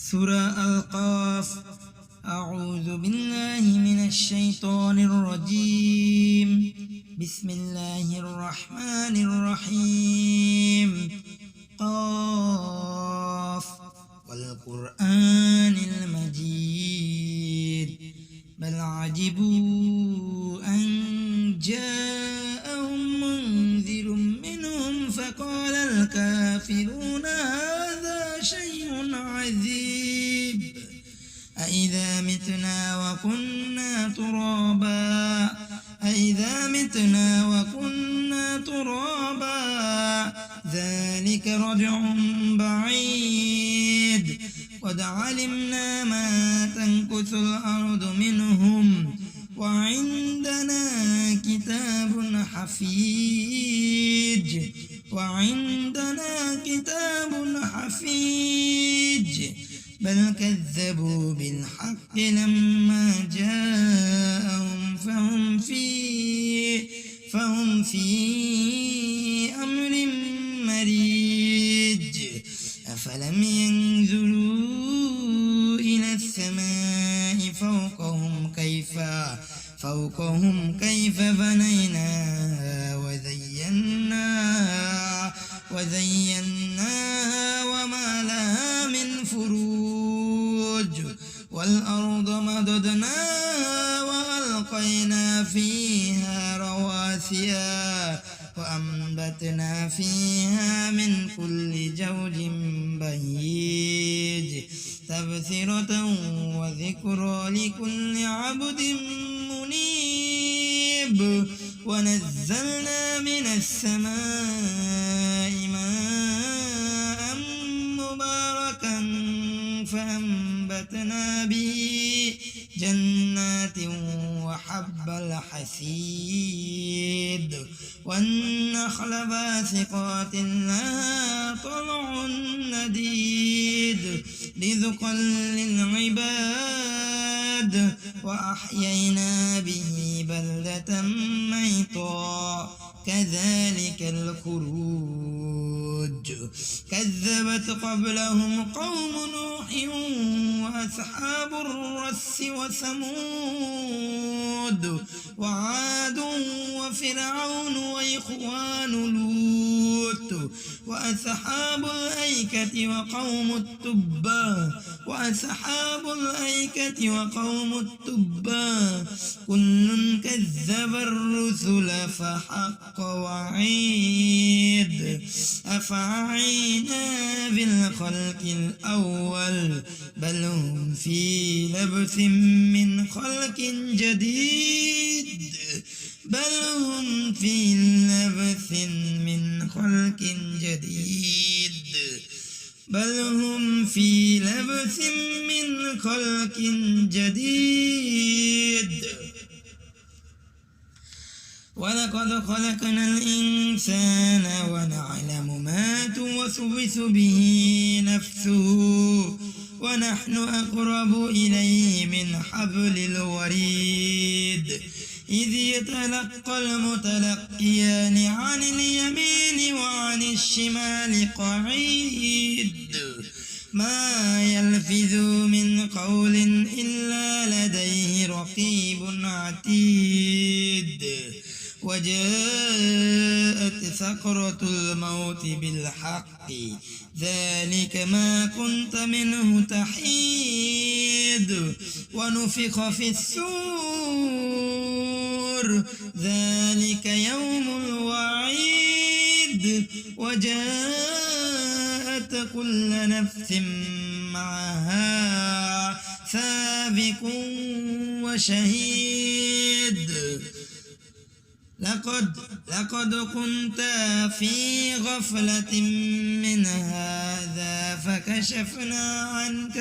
سورة القاف. أعوذ بالله من الشيطان الرجيم. بسم الله الرحمن الرحيم. قاف والقرآن المجيد. بل عجبوا أن جاءهم منذر منهم فقال الكافرون هذا شيء عجيب. أإذا متنا وكنا ترابا ذلك رجع بعيد. قد علمنا ما تنكث الأرض منهم وعندنا كتاب حفيظ. بل كذبوا بالحق لما جاءهم فهم في أمر مريج. أفلم ينظروا إلى السماء فوقهم كيف بنيناها وزيناها وما لها من فروج. والأرض مددناها وألقينا فيها رواسيا وأنبتنا فيها من كل زوج بهيج. تبصرة وذكرى لكل عبد منيب. ونزلنا من السماء ماء مباركا فأنبتنا به جنات وحب الحصيد. والنخل باسقات لها طلع نديد رزقا للعباد. وأحيينا به بلدة ميتا كذلك الخروج. كذبت قبلهم قوم نوح وأصحاب الرس وثمود وعاد وفرعون وإخوان لوط وأصحاب الأيكة وقوم التبع كل كذب الرسل فحق وعيد. أفعينا بالخلق الأول بل هم في لبث من خلق جديد. ولقد خلقنا الإنسان ونعلم ما توسوس به نفسه ونحن أقرب إليه من حبل الوريد. إذ يتلقى المتلقيان عن اليمين وعن الشمال قعيد. ما يلفظ من قول إلا لديه رقيب عتيد. وجاءت سكرة الموت بالحق ذلك ما كنت منه تحيد. ونفخ في الصور ذلك يوم الوعيد. وجاءت كل نفس معها سابق وشهيد. لقد كنت في غفلة من هذا فكشفنا عنك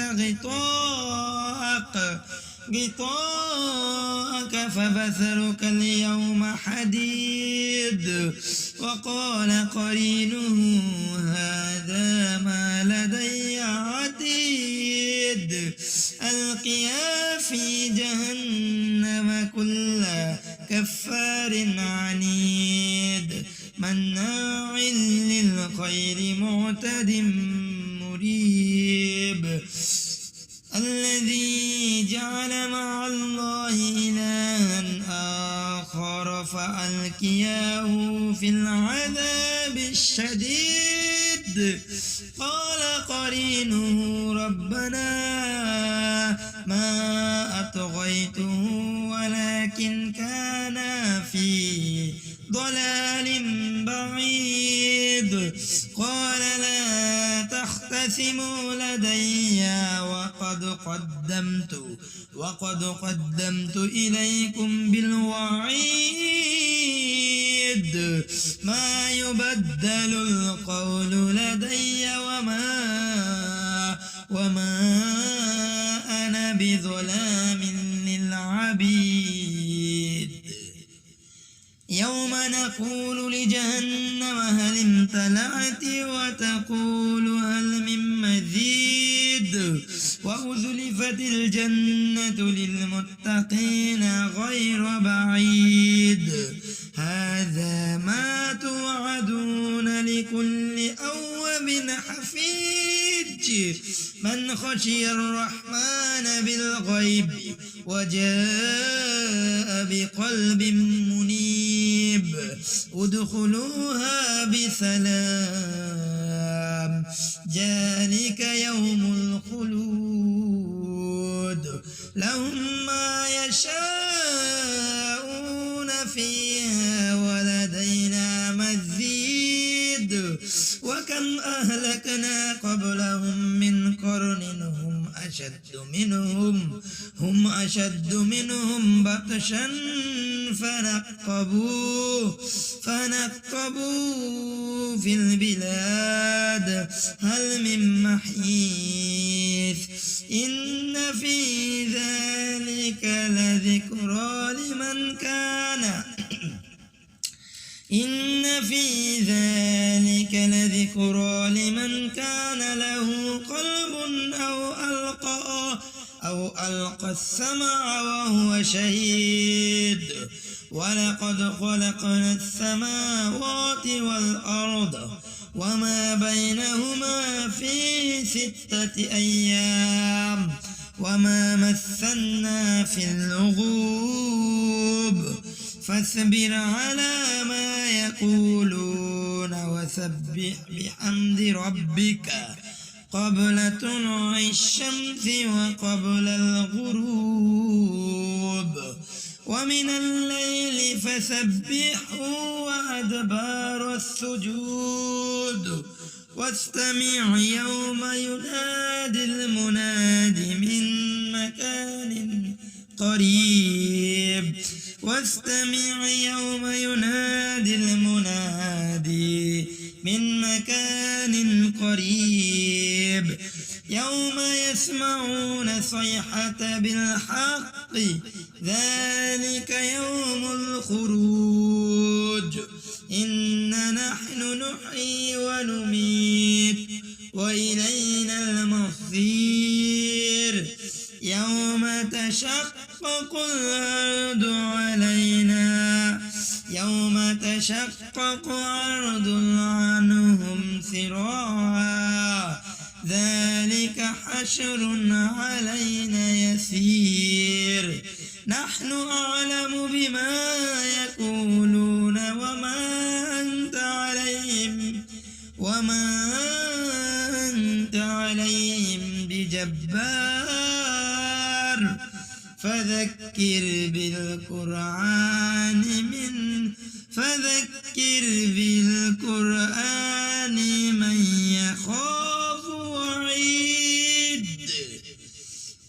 غطاءك فبصرك اليوم حديد. وقال قرينه هذا ما لدي عتيد. ألقيا في جهنم كل كفار عنيد مناع للخير معتد مريب الذي جعل مع الله إلها آخر فألقياه في العذاب الشديد قال قرينه ربنا ما أطغيته ولكن كان في ضلال بعيد قال لا تختصموا لدي وقد قدمت إليكم بالوعيد ما يبدل القول لدي وما أنا بظلام للعبيد يوم نقول لجهنم هل امتلأت وتقول هل من مزيد وأزلفت الجنة للمتقين غير بعيد هذا ما توعدون لكل أواب حفيظ من خشي الرحمن بالغيب وجاء بقلب منيب ادخلوها بسلام ذلك يوم الخلود لهم ما يشاءون فيها ولدينا مزيد وكم أهلكنا قبلهم من قرن هم أشد منهم بطشا فنقبوا في البلاد هل من محيص إن في ذلك لذكرى لمن كان له قلب أو ألقى السمع وهو شهيد ولقد خلقنا السماوات والأرض وما بينهما في 6 أيام وما مسنا في اللغوب فاصبر على ما يقولون وسبح بحمد ربك قبل طلوع الشمس وقبل الغروب ومن الليل فسبحه وأدبار السجود واستمع يوم ينادي المناد من مكان قريب يوم يسمعون صيحة بالحق ذلك يوم الخروج إنا نحن نحيي ونميت وإلينا المصير يوم تشقق الأرض عنهم سراعا ذلك حشر علينا يسير نحن أعلم بما يقولون وما أنت عليهم بجبار فذكر بالقرآن من يخاف وعيد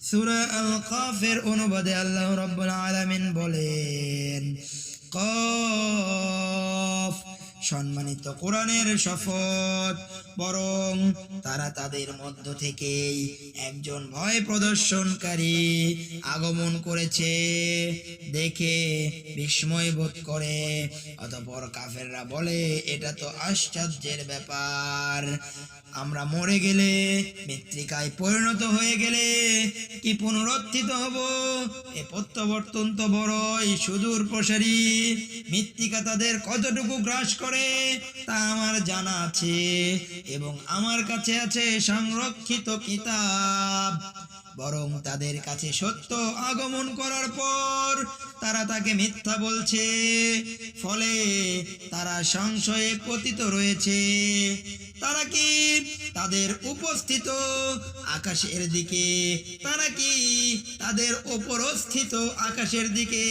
সূরা আল কাফের অনুবাদে আল্লাহ রাব্বুল আলামিন বলেন কফ সম্মানিত কোরআনের শপথ বরং তারা তাদের মধ্য থেকেই একজন ভয় প্রদর্শনকারী আগমন করেছে দেখে বিস্ময় বোধ করে অতঃপর কাফেররা বলে এটা তো আশ্চর্যের ব্যাপার আমরা মরে গেলে মৃত্তিকায় পরিণত হয়ে গেলে কি পুনরুত্থিত হব এ প্রত্যাবর্তন তো বড়ই সুদূর প্রসারী মৃত্তিকা তাদের কতটুকু গ্রাস করে তা আমার জানা আছে এবং আমার কাছে আছে সংরক্ষিত কিতাব বরং তাদের কাছে সত্য আগমন করার পর তারা তাকে মিথ্যা বলছে, ফলে তারা সংশয়ে পতিত রয়েছে। তারা কি তাদের উপস্থিত আকাশের দিকে তারা কি তাদের উপরস্থিত আকাশের দিকে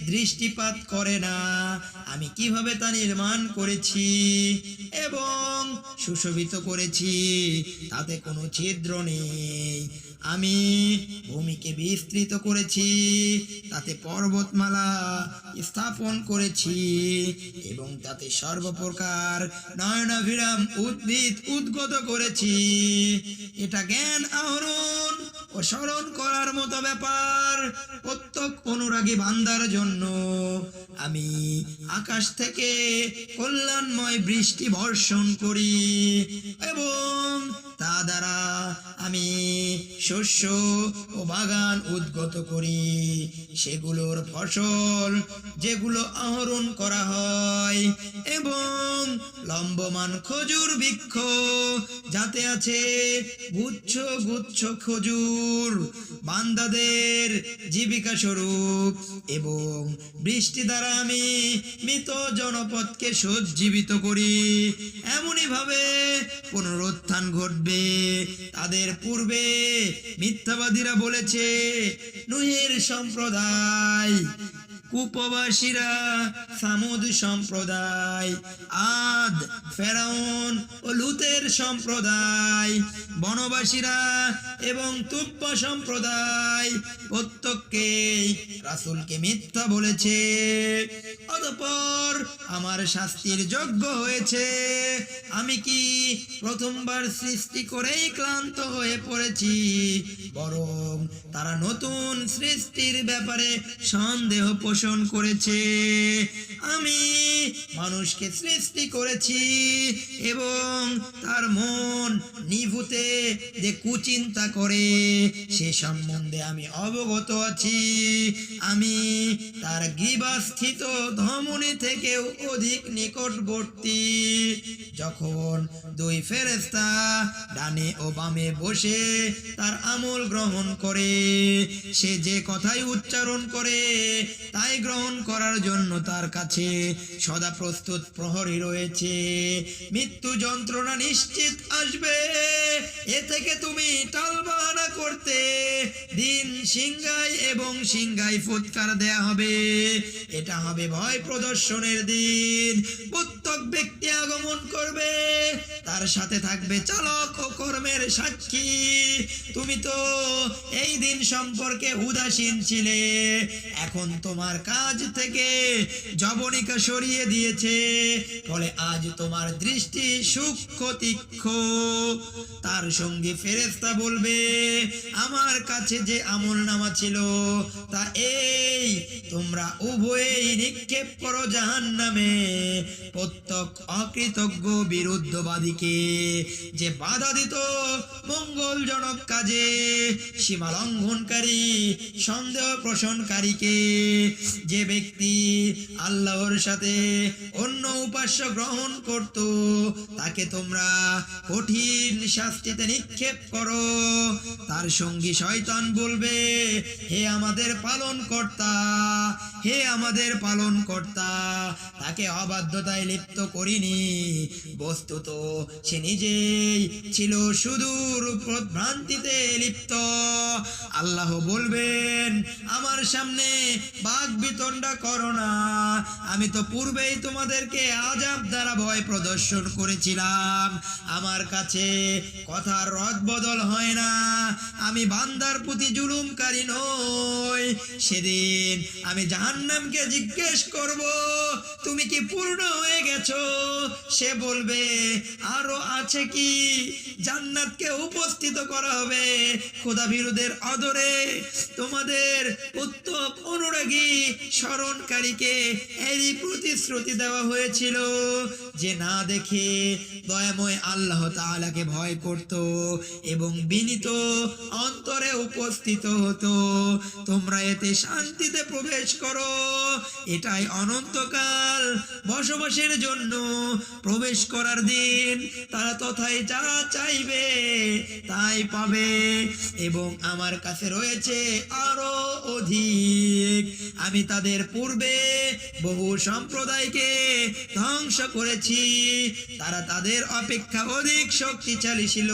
দৃষ্টিপাত করে না? আমি কিভাবে তা নির্মাণ করেছি এবং সুশোভিত করেছি, তাতে কোনো ছিদ্র নেই। আমি ভূমিকে বিস্তৃত করেছি, তাতে পর্বতমালা স্থাপন করেছি এবং তাতে সর্বপ্রকার নয়নাভিরাম উদ্ভিদ উদ্গত করেছি। এটা জ্ঞান আহরণ ও স্মরণ করার মতো ব্যাপার প্রত্যেক অনুরাগী বান্দার জন্য। আমি আকাশ থেকে কল্যাণময় বৃষ্টি বর্ষণ করি এবং তা দ্বারা আমি শস্য ও বাগান উদ্গত করি। সেগুলোর ফসল যেগুলো আহরণ করা হয় এবং লম্বমান খজুর বৃক্ষ যাতে আছে গুচ্ছ গুচ্ছ খজুর বান্দাদের জীবিকা স্বরূপ, এবং বৃষ্টি দ্বারা আমি মৃত জনপদকে সজ্জীবিত করি। এমনই ভাবে পুনরুত্থান ঘটবে। তাদের পূর্বে মিথ্যাবাদীরা বলেছে, নূহের সম্প্রদায়, কুপবাসীরা সামুদ সম্প্রদায়, আদ, ফেরাউন ও লুতের সম্প্রদায়, বনবাসীরা এবং তুব্বা সম্প্রদায় প্রত্যেককে রাসূলকে মিথ্যা বলেছে। অতঃপর আমার শাস্তির যোগ্য হয়েছে। আমি কি প্রথমবার সৃষ্টি করেই ক্লান্ত হয়ে পড়েছি? বরং তারা নতুন সৃষ্টির ব্যাপারে সন্দেহ পোষণ করেছে। আমি মানুষকে সৃষ্টি করেছি এবং তার মন নিভূতে যে কুচিন্তা করে সে সম্বন্ধে আমি অবগত আছি। আমি তার গ্রীবাস্থিত ধমনী থেকেও অধিক নিকটবর্তী। যখন দুই ফেরেশতা ডানে ও বামে বসে তার আমল গ্রহণ করে, সে যে কথাই উচ্চারণ করে তাই গ্রহণ করার জন্য তার কাছে সদা প্রস্তুত প্রহরী রয়েছে। মৃত্যু যন্ত্রণা নিশ্চিত আসবে, এ থেকে তুমি টালবাহানা করতে দিন সিংহায় এবং সিংহায় ফুৎকার দেয়া হবে। এটা হবে ভয় প্রদর্শনের দিন। প্রত্যেক ব্যক্তি আগমন করবে, তার সাথে থাকবে চালক ও কর্মের সাক্ষী। তুমি তো এই দিন সম্পর্কে উদাসীন ছিলে, এখন তোমার কাজ থেকে জবনিকা সরিয়ে দিয়েছে, ফলে আজ তোমার দৃষ্টি সূক্ষ্ম তীক্ষ্ণ। তার সঙ্গে ফেরেশতা বলবে, আমার কাছে যে আমলনামা ছিল তা এই, তোমরা উভয়েই নিক্ষেপ করো জাহান্নামে। প্রত্যেক অকৃতজ্ঞ বিরুদ্ধবাদীকে যে বাধা দিত মঙ্গলজনক কাজে, সীমা লঙ্ঘনকারী সন্দেহ পোষণকারীকে, যে ব্যক্তি আল্লাহর সাথে অন্য উপাস্য গ্রহণ করত, তাকে তোমরা কঠিন শাস্তিতে নিক্ষেপ করো। তার সঙ্গী শয়তান বলবে, হে আমাদের পালনকর্তা, হে আমাদের পালনকর্তা, তাকে অবাধ্যতায় লিপ্ত করিনি। বস্তুত সে নিজেই ছিল সুদূর ভ্রান্তিতে লিপ্ত। আল্লাহ বলবেন, আমার সামনে বাক বিতণ্ডা করো না। আমি তো পূর্বেই তোমাদেরকে আযাব দ্বারা ভয় প্রদর্শন করেছিলাম। আমার কাছে কথার রদবদল হয় না। আমি বান্দার প্রতি জুলুমকারী নই। সেদিন আমি জাহান্নামকে জিজ্ঞেস করব, তুমি কি পূর্ণ হয়ে গেছো? সে বলবে, আরো আছে কি? জান্নাতকে উপস্থিত করা হবে খোদাভীরুদের অদরে। তোমাদের উত্তম অনুরাগী স্মরণকারীকে এরই প্রতিশ্রুতি দেওয়া হয়েছিল যে না দেখে দয়াময় আল্লাহ তাআলাকে ভয় করত এবং বিনীত অন্তরে উপস্থিত হতো। তোমরা এতে শান্তিতে প্রবেশ করো, এটাই অনন্তকাল বসবাসের জন্য প্রবেশ করার দিন। তারা তথায় যা চাইবে তাই পাবে এবং আমার কাছে রয়েছে আরো অধিক। আমি তাদের পূর্বে বহু সম্প্রদায়কে ধ্বংস করেছি, তারা তাদের অপেক্ষা অধিক শক্তিশালী ছিল,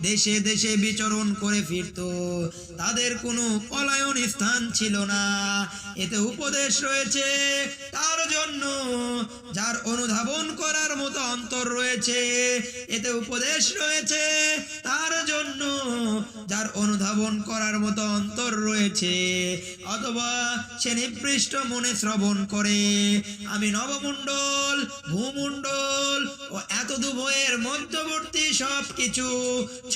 দেশে দেশে বিচরণ করে ফিরত, তাদের কোনো পলায়ন স্থান ছিল না। এতে উপদেশ রয়েছে তার জন্য যার অনুধাবন করার মতো অন্তর রয়েছে, এতে উপদেশ রয়েছে তার জন্য যার অনুধাবন করার মতো অন্তর রয়েছে, অথবা সে নিপৃষ্ট মনে শ্রবণ করে। আমি নবমণ্ডল, ভূমণ্ডল ও এতদুভয়ের মধ্যবর্তী সবকিছু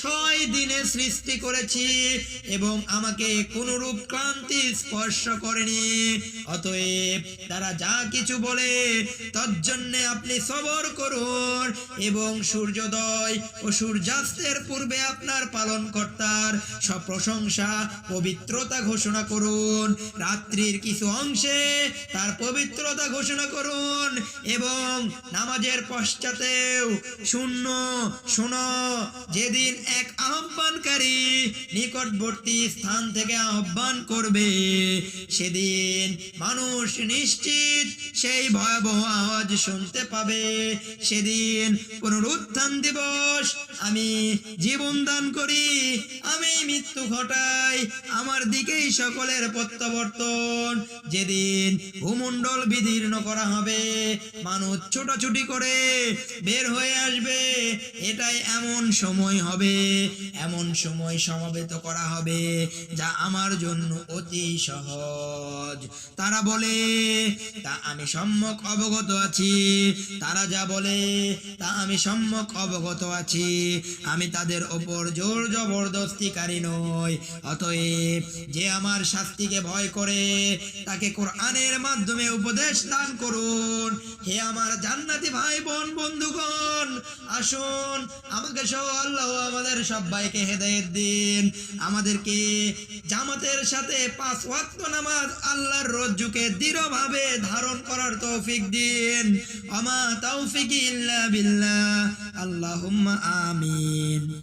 6 দিনে সৃষ্টি করেছি এবং আমাকে কোনরূপ ক্লান্তি স্পর্শ করেনি। অতএব তারা যা কিছু বলে তজ্জন্যে আপনি সবর করুন এবং সূর্যোদয় ও সূর্যাস্তের পূর্বে আপনার পালনকর্তার সব প্রশংসা পবিত্রতা ঘোষণা করুন। রাত্রির কিছু অংশে তার পবিত্রতা ঘোষণা করুন এবং নামাজের পশ্চাতেও শোনো, যেদিন এক আহ্বানকারী নিকটবর্তী স্থান থেকে আহ্বান করবে, সেদিন মানুষ নিশ্চিত সেই ভয়াবহ আওয়াজ শুনতে পাবে। সেদিন পুনরুত্থান দিবস। আমি জীবন দান করি, আমি মৃত্যু ঘটাই, আমার দিকেই সকলের প্রত্যাবর্তন। যেদিন ভূমণ্ডল বিদীর্ণ করা হবে, মানুষ ছোটাছুটি করে বের হয়ে আসবে, এটাই এমন সময় হবে, এমন সময় সমবেত করা হবে যা আমার জন্য অতি সহজ। তারা বলে তা আমি সম্যক অবগত আছি, তারা যা বলে তা আমি সম্যক অবগত আছি। আমি তাদের ওপর জোর জবরদস্তিকারী নই। অতএব যে আমার শাস্তিকে ভয় করে তাকে কোরআনের মাধ্যমে উপদেশ দান করুন। হে আমার জান্নাতি ভাই বোন বন্ধুগণ, আসুন আমাকে সহ আল্লাহ আমাদের সবাইকে হেদায়েত দিন, আমাদেরকে জামাতের সাথে 5 ওয়াক্ত নামাজ আল্লাহর রজ্জুকে দৃঢ়ভাবে ধারণ করার তৌফিক দিন। আমা তাওফিকি ইল্লা বিল্লাহ। আল্লাহুম্মা আমিন।